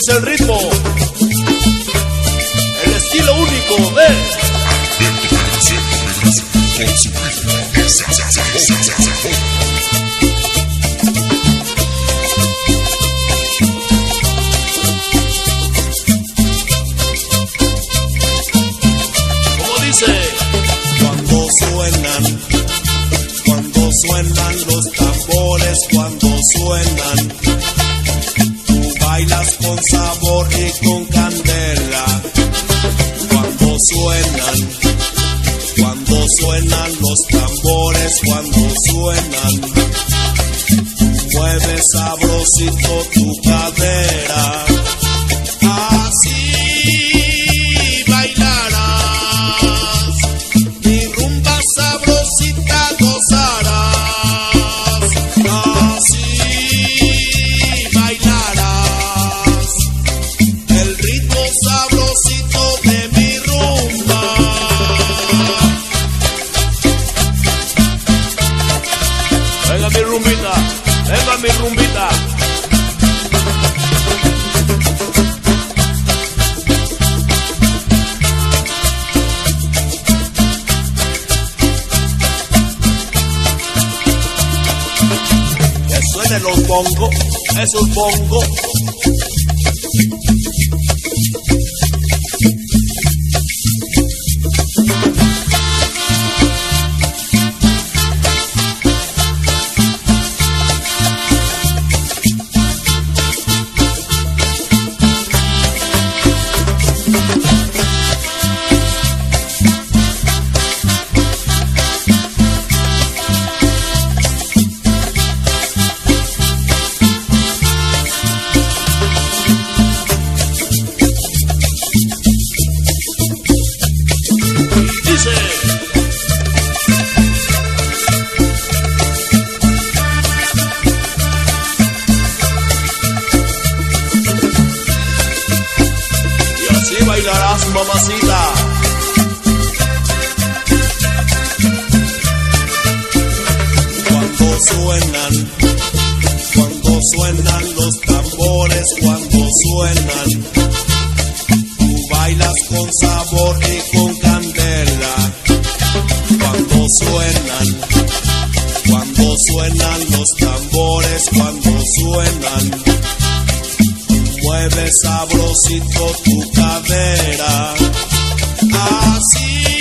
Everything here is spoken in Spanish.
es el ritmo, el estilo único de como dice. Cuando suenan los tambores, cuando suenan, tú bailas con sabor y con candela. Cuando suenan los tambores, cuando suenan, mueves sabrosito tu cadera. Así bailarás, mi rumba sabrosita gozarás. Así bailarás, el ritmo sabrosito de mi rumba. Venga mi rumbita, venga mi rumbita. Que suenen los bongos, esos bongos. Y así bailarás, mamacita. Cuando suenan los tambores, cuando suenan, tú bailas con sabor y con candela. Cuando suenan los tambores, cuando suenan, mueves sabrosito tu cadera. Así